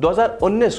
2019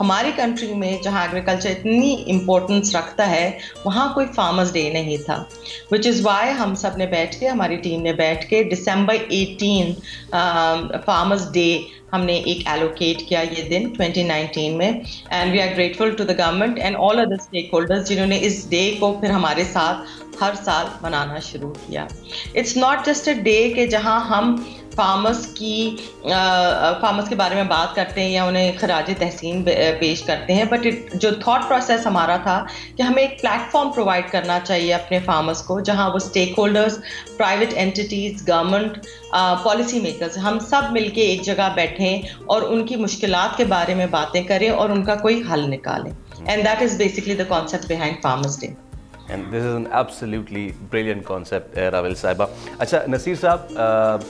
ہماری کنٹری میں جہاں ایگریکلچر اتنی امپورٹنس رکھتا ہے وہاں کوئی فارمرز ڈے نہیں تھا, وچ از وائی ہم سب نے بیٹھ کے, ہماری ٹیم نے بیٹھ کے December 18 فارمرز ڈے ہم نے ایک ایلوکیٹ کیا یہ دن 2019 میں, and we are grateful to the government and all other stakeholders جنہوں نے اس ڈے کو پھر ہمارے ساتھ ہر سال منانا شروع کیا. It's not just a day کہ جہاں ہم فارمرس کے بارے میں بات کرتے ہیں یا انہیں خراج تحسین پیش کرتے ہیں, بٹ جو تھاٹ پروسیس ہمارا تھا کہ ہمیں ایک پلیٹ فارم پرووائڈ کرنا چاہیے اپنے فارمرس کو جہاں وہ stake holders, private اینٹیز, government, policy makers, ہم سب مل کے ایک جگہ بیٹھیں اور ان کی مشکلات کے بارے میں باتیں کریں اور ان کا کوئی حل نکالیں. And that is basically the concept behind farmers day. And this is an absolutely brilliant concept, راویل صاحبہ. اچھا نصیر صاحب,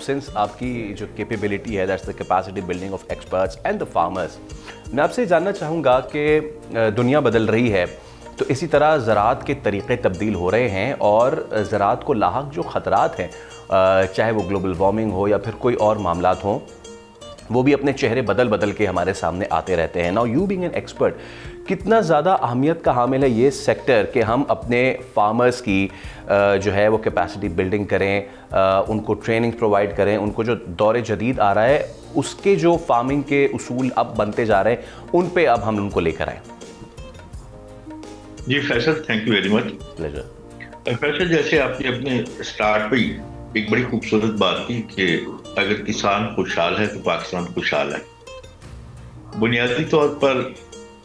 since آپ کی جو کیپیبلٹی ہے that's the capacity building of experts and the farmers, میں آپ سے جاننا چاہوں گا کہ دنیا بدل رہی ہے تو اسی طرح زراعت کے طریقے تبدیل ہو رہے ہیں اور زراعت کو لاحق جو خطرات ہیں, چاہے وہ گلوبل وارمنگ ہو یا پھر کوئی اور معاملات ہوں, وہ بھی اپنے چہرے بدل کے ہمارے سامنے آتے رہتے ہیں. Now you being an expert, کتنا زیادہ اہمیت کا حامل ہے یہ سیکٹر کہ ہم اپنے فارمرز کی جو ہے وہ کیپیسٹی بلڈنگ کریں, ان کو ٹریننگ پرووائڈ کریں, ان کو جو دور جدید آ رہا ہے اس کے جو فارمنگ کے اصول اب بنتے جا رہے ہیں ان پہ اب ہم ان کو لے کر آئیں. جی Faisal, thank you very much. Pleasure. Faisal, جیسے آپ نے اپنے اسٹارٹ پہ ایک بڑی خوبصورت بات کی کہ اگر کسان خوشحال ہے تو پاکستان خوشحال ہے. بنیادی طور پر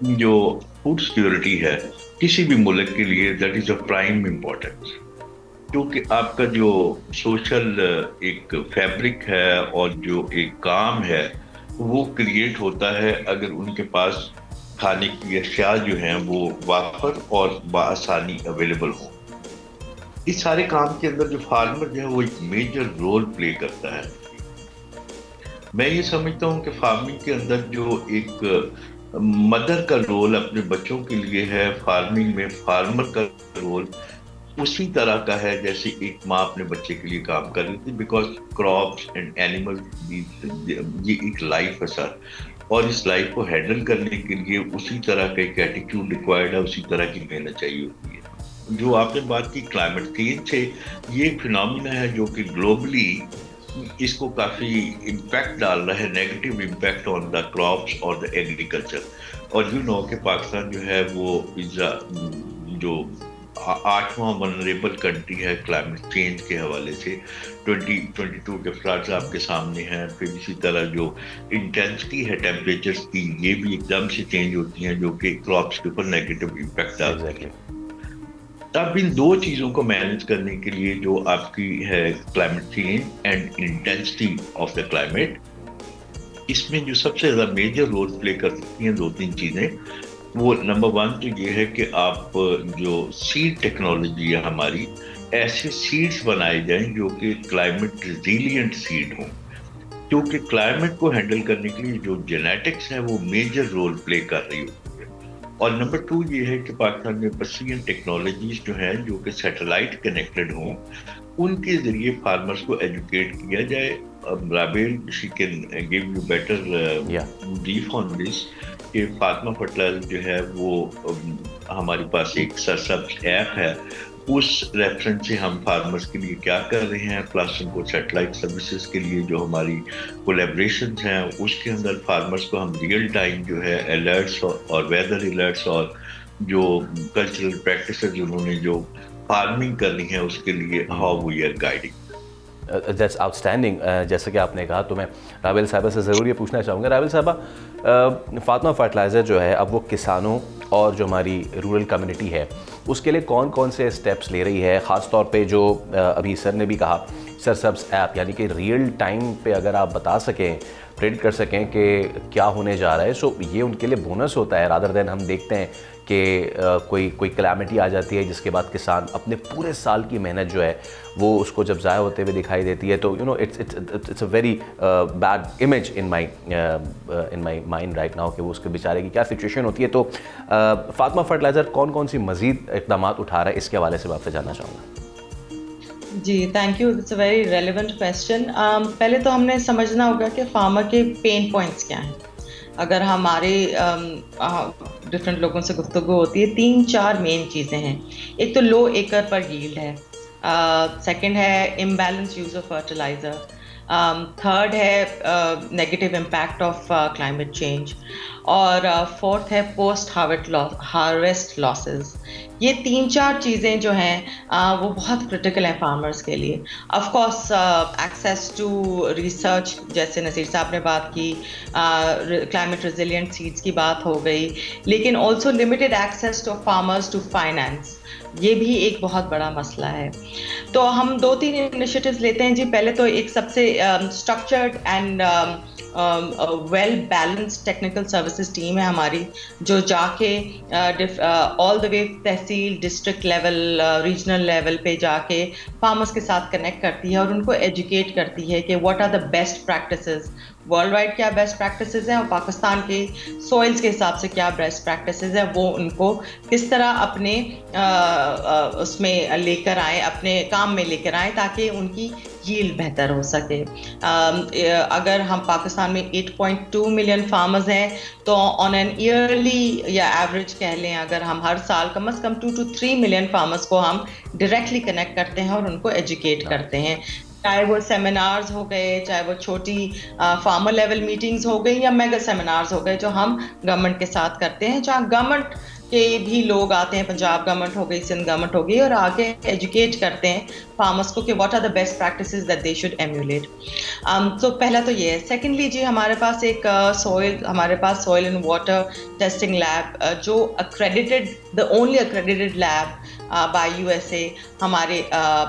جو فوڈ سیکیورٹی ہے کسی بھی ملک کے لیے that is a prime importance, کیونکہ آپ کا جو سوشل ایک فیبرک ہے اور جو ایک کام ہے وہ کریٹ ہوتا ہے اگر ان کے پاس کھانے کی اشیاء جو ہیں وہ وافر اور بآسانی اویلیبل ہوں. اس سارے کام کے اندر جو فارمر جو ہے وہ ایک میجر رول پلے کرتا ہے. میں یہ سمجھتا ہوں کہ فارمنگ کے اندر جو ایک مدر کا رول اپنے بچوں کے لیے ہے, فارمنگ میں فارمر کا رول اسی طرح کا ہے جیسے ایک ماں اپنے بچے کے لیے کام کر رہی تھی, بیکاز کراپس اینڈ اینیمل یہ ایک لائف ہے سر, اور اس لائف کو ہینڈل کرنے کے لیے اسی طرح کا ایک ایٹیٹیوڈ ریکوائرڈ ہے, اسی طرح کی محنت چاہیے ہوتی ہے. جو آپ نے بات کی کلائمیٹ چینج سے, یہ ایک فنامنا ہے جو کہ گلوبلی اس کو کافی امپیکٹ ڈال رہا ہے, negative impact on the crops اور دا ایگریکلچر. اور یو نو کہ پاکستان جو ہے وہ جو 8واں ونریبل کنٹری ہے کلائمیٹ چینج کے حوالے سے. 2022 کے فلڈز آپ کے سامنے ہیں, پھر اسی طرح جو انٹینسٹی ہے ٹیمپریچرز کی یہ بھی ایک دم سے چینج ہوتی ہیں جو کہ کراپس کے اوپر نیگیٹو امپیکٹ ڈالتی ہیں. اب ان دو چیزوں کو مینیج کرنے کے لیے جو آپ کی ہے climate change and intensity of the climate, اس میں جو سب سے زیادہ میجر رول پلے کر سکتی ہیں 2-3 چیزیں. وہ نمبر 1 تو یہ ہے کہ آپ جو سیڈ ٹیکنالوجی ہے ہماری, ایسے سیڈز بنائے جائیں جو کہ کلائمیٹ ریزیلینٹ سیڈ ہوں, کیونکہ کلائمیٹ کو ہینڈل کرنے کے لیے جو جینیٹکس ہے وہ میجر رول پلے کر رہی ہوتی ہے. اور نمبر 2 یہ ہے کہ پاکستان میں پرسیئن ٹیکنالوجیز جو ہیں جو کہ سیٹلائٹ کنیکٹڈ ہوں, ان کے ذریعے فارمرز کو ایجوکیٹ کیا جائے. Rabail she can give you better brief on this کہ فاطمہ فرٹیلائزر جو ہے وہ ہمارے پاس ایک سرسبز ایپ ہے, اس ریفرنس سے ہم فارمرز کے لیے کیا کر رہے ہیں, پلس ان کو سیٹلائٹ سروسز کے لیے جو ہماری کولیبریشنز ہیں اس کے اندر فارمرز کو ہم ریئل ٹائم جو ہے الرٹس اور ویدر الرٹس اور جو کلچرل پریکٹسز انہوں نے جو فارمنگ کرنی ہے اس کے لیے how we are guiding. That's آؤٹ اسٹینڈنگ. جیسا کہ آپ نے کہا تو میں راویل صاحبہ سے ضرور یہ پوچھنا چاہوں گا. راویل صاحبہ, فاطمہ فرٹیلائزر جو ہے اب وہ کسانوں اور جو ہماری رورل کمیونٹی ہے اس کے لیے کون کون سے اسٹیپس لے رہی ہے, خاص طور پہ جو ابھی سر نے بھی کہا سرسبز ایپ, یعنی کہ ریئل ٹائم پہ اگر آپ بتا سکیں, پریڈکٹ کر سکیں کہ کیا ہونے جا رہا ہے, سو یہ ان کے لیے بونس ہوتا ہے رادر دین ہم دیکھتے ہیں کہ کوئی کلیمٹی آ جاتی ہے جس کے بعد کسان اپنے پورے سال کی محنت جو ہے وہ اس کو جب ضائع ہوتے ہوئے دکھائی دیتی ہے تو it's a very bad image in my mind right now کہ وہ اس کے بیچارے کی کیا سچویشن ہوتی ہے. تو فاطمہ فرٹیلائزر کون سی مزید اقدامات اٹھا رہا ہے, اس کے حوالے سے میں آپ سے جاننا چاہوں گا. جی thank you, it's a very relevant question. پہلے تو ہم نے سمجھنا ہوگا کہ فارمر کے پین پوائنٹس کیا ہیں. اگر ہمارے ڈفرینٹ لوگوں سے گفتگو ہوتی ہے 3-4 مین چیزیں ہیں. ایک تو لو ایکر پر ییلڈ ہے, سیکنڈ ہے imbalance use of fertiliser, third ہے negative impact of climate change, اور فورتھ ہے پوسٹ ہارویسٹ لاسز. یہ 3-4 چیزیں جو ہیں وہ بہت کرٹیکل ہیں فارمرز کے لیے. Of course access to research, جیسے نصیر صاحب نے بات کی, کلائمیٹ ریزیلینٹ سیڈس کی بات ہو گئی, لیکن also limited access to farmers to finance, یہ بھی ایک بہت بڑا مسئلہ ہے. تو ہم 2-3 انیشیٹیوز لیتے ہیں جی. پہلے تو ایک سب سے structured and well balance technical services team ہے ہماری, جو جا کے all the way tehsil, district level, regional level پہ جا کے فارمرز کے ساتھ کنیکٹ کرتی ہے اور ان کو ایجوکیٹ کرتی ہے کہ what are the best practices, worldwide کیا بیسٹ پریکٹسز ہیں اور پاکستان کے سوئلز کے حساب سے کیا بیسٹ پریکٹسز ہیں, وہ ان کو کس طرح اپنے اس میں لے کر آئیں, اپنے کام میں لے کر آئیں تاکہ ان کی ییلڈ بہتر ہو سکے. اگر ہم پاکستان میں 8.2 ملین فارمرز ہیں تو آن این ایئرلی یا ایوریج کہہ لیں, اگر ہم ہر سال کم از کم 2 to 3 ملین فارمرز کو ہم ڈائریکٹلی کنیکٹ کرتے ہیں اور ان کو ایجوکیٹ کرتے ہیں, چاہے وہ سیمینارز ہو گئے, چاہے وہ چھوٹی فارمر لیول میٹنگز ہو گئی یا میگا سیمینارز ہو گئے جو ہم گورنمنٹ کے ساتھ کرتے ہیں, جہاں گورنمنٹ کے بھی لوگ آتے ہیں, پنجاب گورنمنٹ ہو گئی, سندھ گورنمنٹ ہو گئی, اور آگے ایجوکیٹ کرتے ہیں فارمرس کو کہ what are the best practices that they should emulate. تو پہلا تو یہ ہے. سیکنڈلی جی ہمارے پاس ایک soil and water testing lab, جو accredited, the only accredited lab by USA ہمارے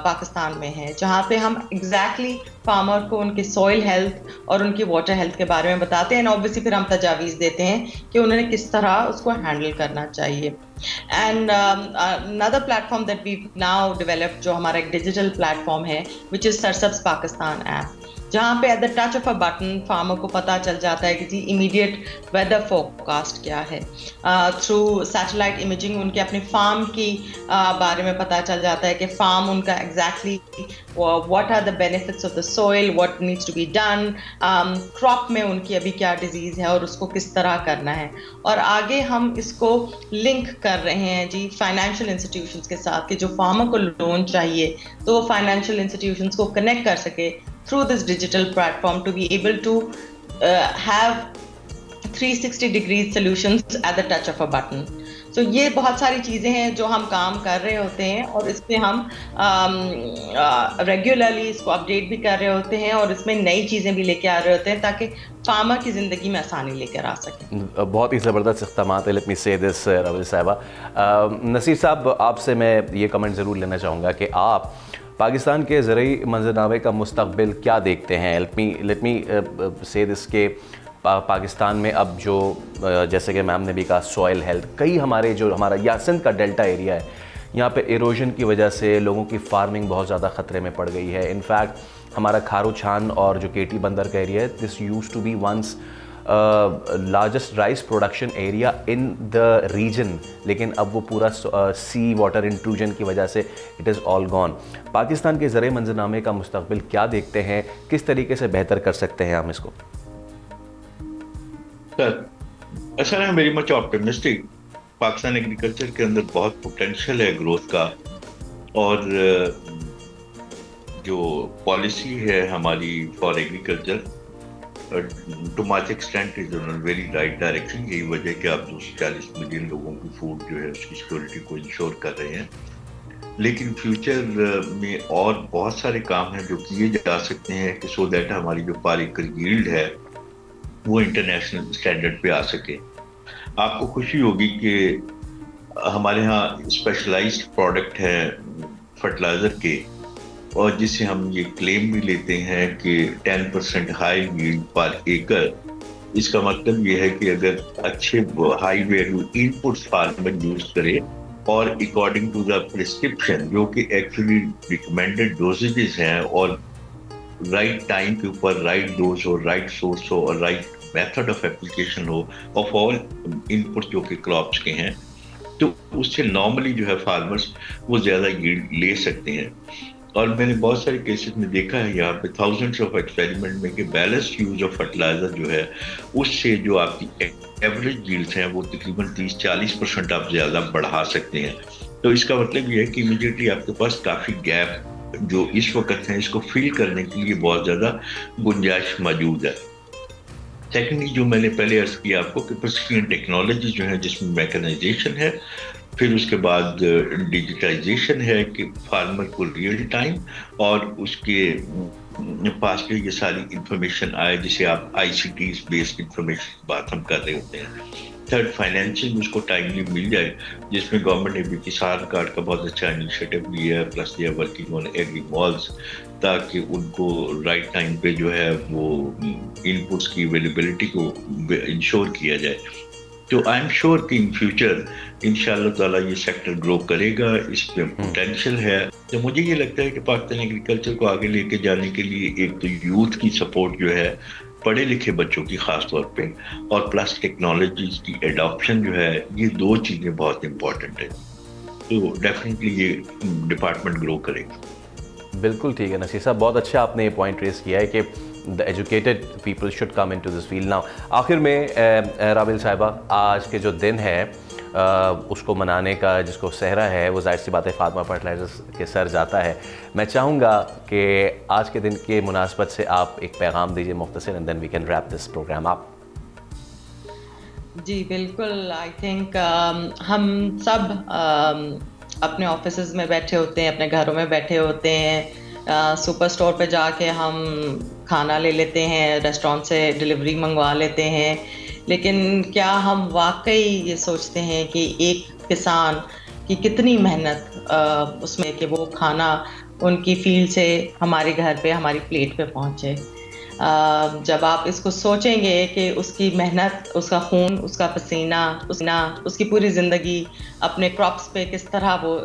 پاکستان میں ہے, جہاں پہ ہم ایگزیکٹلی فارمر کو ان کی سوئل ہیلتھ اور ان کی واٹر ہیلتھ کے بارے میں بتاتے ہیں, اوبویسلی پھر ہم تجاویز دیتے ہیں کہ انہوں نے کس طرح اس کو ہینڈل کرنا چاہیے. And another platform that we've now developed, جو ہمارا ایک ڈیجیٹل پلیٹ فارم ہے, which is Sarsabz Pakistan app, جہاں پہ at the touch of a button farmer کو پتہ چل جاتا ہے کہ جی امیڈیٹ ویدر فورکاسٹ کیا ہے. تھرو سیٹلائٹ امیجنگ ان کے اپنی فارم کی بارے میں پتہ چل جاتا ہے کہ فارم ان کا exactly what are the benefits of the soil, what needs to be done, crop میں ان کی ابھی کیا ڈیزیز ہے اور اس کو کس طرح کرنا ہے. اور آگے ہم اس کو لنک کر رہے ہیں جی فائنینشیل انسٹیٹیوشنس کے ساتھ, کہ جو فارمر کو لون چاہیے تو وہ فائنینشیل انسٹیٹیوشنس کو کنیکٹ کر سکے through this digital platform to be able to have 360 degrees solutions at the touch of a button. So یہ بہت ساری چیزیں ہیں جو ہم کام کر رہے ہوتے ہیں, اور اس پہ ہم ریگولرلی اس کو اپڈیٹ بھی کر رہے ہوتے ہیں, اور اس میں نئی چیزیں بھی لے کے آ رہے ہوتے ہیں تاکہ فارمر کی زندگی میں آسانی لے کر آ سکیں. بہت ہی زبردست اختتامات ہے. لیٹ می سے دس روی صاحبہ. نصیر صاحب, آپ سے میں یہ کمنٹ ضرور لینا چاہوں گا کہ آپ پاکستان کے زرعی منظرنامے کا مستقبل کیا دیکھتے ہیں. لیٹ می سے دس کہ پاکستان میں اب جو جیسے کہ میم نے بھی کہا سوائل ہیلتھ, کئی ہمارا یا سندھ کا ڈیلٹا ایریا ہے, یہاں پہ ایروژن کی وجہ سے لوگوں کی فارمنگ بہت زیادہ خطرے میں پڑ گئی ہے. انفیکٹ ہمارا کھارو چھان اور جو کیٹی بندر کا ایریا ہے, this use to be once largest rice production area in the region, لیکن اب وہ پورا سی واٹر انٹروژن کی وجہ سے it is all gone. Pakistan کے زرعی منظرنامے کا مستقبل کیا دیکھتے ہیں, کس طریقے سے بہتر کر سکتے ہیں ہم اس کو؟ سر اصل ہے very much optimistic. Pakistan agriculture کے اندر بہت پوٹینشیل ہے گروتھ کا, اور جو پالیسی ہے ہماری for agriculture too much extent is in very right direction. یہی وجہ کہ آپ 240 ملین لوگوں کی فوڈ جو ہے اس کی سیکورٹی کو انشور کر رہے ہیں. لیکن فیوچر میں اور بہت سارے کام ہیں جو کیے جا سکتے ہیں کہ سو دیٹ ہماری جو پر ایکر ییلڈ ہے وہ انٹرنیشنل اسٹینڈرڈ پہ آ سکے. آپ کو خوشی ہوگی کہ ہمارے ہاں اسپیشلائزڈ پروڈکٹ ہیں فرٹیلائزر کے, اور جس سے ہم یہ کلیم بھی لیتے ہیں کہ 10% ہائی ییلڈ پر ایکر. اس کا مطلب یہ ہے کہ اگر اچھے high value inputs farmer use کرے اور اکارڈنگ ٹو دا پرسکرپشن, جو کہ ایکچولی ریکمینڈڈ ڈوزیجز ہیں, اور رائٹ ٹائم کے اوپر رائٹ ڈوز ہو, رائٹ سورس ہو, اور رائٹ میتھڈ آف اپلیکیشن ہو آف آل ان پٹ جو کہ کراپس کے ہیں, تو اس سے نارملی جو ہے فارمرز وہ زیادہ ییلڈ لے سکتے ہیں. اور میں نے بہت سارے کیسز میں دیکھا ہے یہاں پہ تھاؤزنڈس آف ایکسپیریمنٹ میں کہ بیلنسڈ یوز آف فرٹیلائزر جو ہے اس سے جو آپ کی ایوریج ییلڈز ہیں وہ تقریباً 30-40% آپ زیادہ بڑھا سکتے ہیں. تو اس کا مطلب یہ ہے کہ امیڈیٹلی آپ کے پاس کافی گیپ جو اس وقت ہیں اس کو فل کرنے کے لیے بہت زیادہ گنجائش موجود ہے. سیکنڈلی جو میں نے پہلے عرض کیا آپ کو کہ پرسکرپشن ٹیکنالوجی جو ہے جس میں میکنائزیشن ہے, پھر اس کے بعد ڈیجیٹائزیشن ہے کہ فارمر کو ریئل ٹائم اور اس کے پاس پہ یہ ساری انفارمیشن آئے جسے آپ آئی سی ٹیز بیسڈ انفارمیشن بات ہم کر رہے ہوتے ہیں. تھرڈ فائنینشنگ اس کو ٹائملی مل جائے, جس میں گورنمنٹ نے بھی کسان کارڈ کا بہت اچھا انیشیٹو لیا ہے, plus they are working on agri malls تاکہ ان کو رائٹ ٹائم پہ جو ہے وہ ان پٹس کی اویلیبلٹی کو انشور کیا جائے. تو آئی ایم شیور کہ ان فیوچر ان شاء اللہ تعالیٰ یہ سیکٹر گرو کرے گا, اس پہ پوٹینشیل ہے. تو مجھے یہ لگتا ہے کہ پاکستان ایگریکلچر کو آگے لے کے جانے کے لیے ایک تو یوتھ کی سپورٹ جو ہے, پڑھے لکھے بچوں کی خاص طور پہ, اور پلس ٹیکنالوجیز کی ایڈاپشن جو ہے, یہ دو چیزیں بہت امپورٹنٹ ہیں. تو ڈیفینیٹلی یہ ڈپارٹمنٹ گرو کرے گا. بالکل ٹھیک ہے نصیر صاحب, بہت اچھا آپ نے یہ پوائنٹ ریز کیا ہے کہ the educated people should come into this field now. آخر میں رابل صاحبہ, آج کے جو دن ہے اس کو منانے کا جس کو صحرا ہے وہ ظاہر سی بات ہے فاطمہ فرٹیلائزرز کے سر جاتا ہے. میں چاہوں گا کہ آج کے دن کے مناسبت سے آپ ایک پیغام دیجیے مختصر, and then we can wrap this program up. جی بالکل, آئی تھنک ہم سب اپنے آفیسز میں بیٹھے ہوتے ہیں, اپنے گھروں میں بیٹھے ہوتے ہیں, سپر اسٹور پہ جا کے ہم کھانا لے لیتے ہیں, ریسٹورینٹ سے ڈلیوری منگوا لیتے ہیں, لیکن کیا ہم واقعی یہ سوچتے ہیں کہ ایک کسان کی کتنی محنت اس میں کہ وہ کھانا ان کی فیلڈ سے ہمارے گھر پہ ہماری پلیٹ پہ پہنچے. جب آپ اس کو سوچیں گے کہ اس کی محنت, اس کا خون, اس کا پسینہ, اس کی پوری زندگی اپنے کراپس پہ کس طرح وہ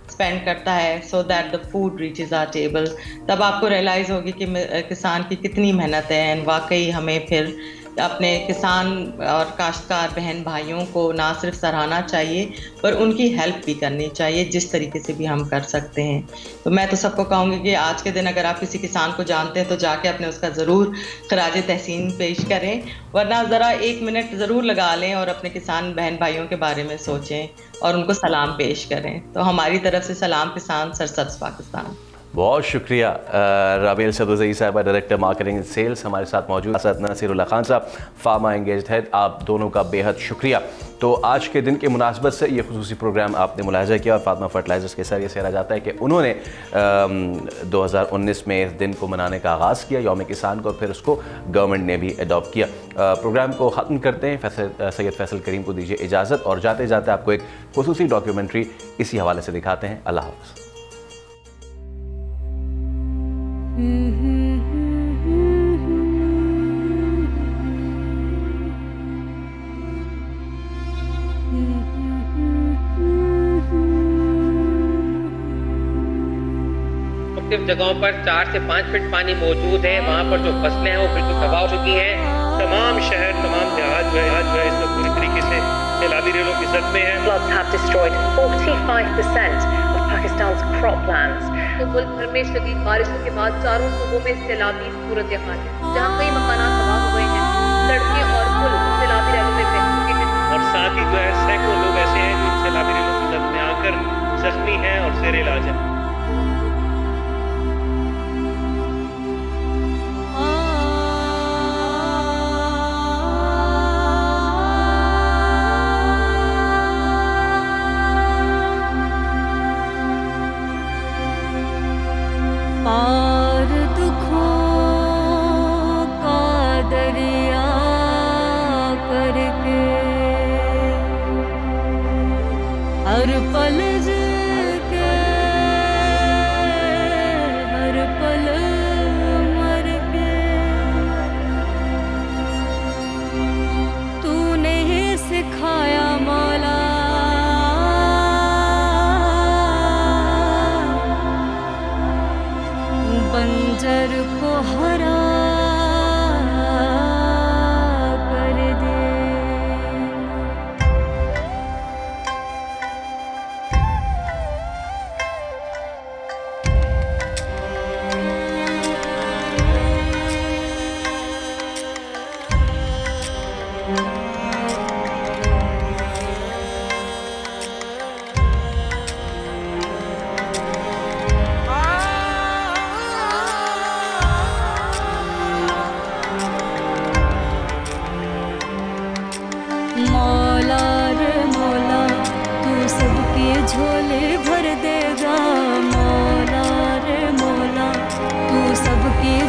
اسپینڈ کرتا ہے so that the food reaches our table, تب آپ کو ریئلائز ہوگی کہ کسان کی کتنی محنت ہے. اینڈ واقعی ہمیں پھر اپنے کسان اور کاشتکار بہن بھائیوں کو نہ صرف سراہنا چاہیے پر ان کی ہیلپ بھی کرنی چاہیے جس طریقے سے بھی ہم کر سکتے ہیں. تو میں تو سب کو کہوں گی کہ آج کے دن اگر آپ کسی کسان کو جانتے ہیں تو جا کے اپنے اس کا ضرور خراج تحسین پیش کریں, ورنہ ذرا 1 منٹ ضرور لگا لیں اور اپنے کسان بہن بھائیوں کے بارے میں سوچیں اور ان کو سلام پیش کریں. تو ہماری طرف سے سلام کسان, سرسبز پاکستان. بہت شکریہ رابعہ صدوزئی صاحبہ, ڈائریکٹر مارکیٹنگ اینڈ سیلز ہمارے ساتھ موجود, ساتھ نصیر اللہ خان صاحب فارما انگیجڈ ہیڈ, آپ دونوں کا بے حد شکریہ. تو آج کے دن کے مناسبت سے یہ خصوصی پروگرام آپ نے ملاحظہ کیا اور فاطمہ فرٹیلائزرز کے سر یہ سہرا جاتا ہے کہ انہوں نے 2019 میں اس دن کو منانے کا آغاز کیا, یوم کسان کو, اور پھر اس کو گورنمنٹ نے بھی اڈاپٹ کیا. پروگرام کو ختم کرتے ہیں, سید فیصل کریم کو دیجیے اجازت, اور جاتے جاتے آپ کو ایک خصوصی ڈاکیومنٹری اسی حوالے سے دکھاتے ہیں. اللہ حافظ. مختلف جگہوں پر 4 سے 5 فٹ پانی موجود ہے. وہاں پر جو فصلیں ہیں وہ بالکل تباہ ہو چکی ہیں. تمام شہر, تمام دیہات جو ہے اس میں پوری طریقے سے سیلابی ریلوں کی زد میں ہیں. Floods have destroyed 45% of Pakistan's croplands. تو ملک بھر میں شدید بارشوں کے بعد چاروں صوبوں میں سیلابی صورتحال ہے, جہاں کئی مکانات تباہ ہو گئے ہیں, سڑکیں اور پل سیلابی ریلوں میں بہہ چکے ہیں. اور ساتھ ہی جو ہے سینکڑوں لوگ ایسے ہیں جو سیلابی ریلوں کی زد میں آ کر زخمی ہیں اور زیر علاج ہیں. پار دکھوں کا دریا کر کے ہر پل کے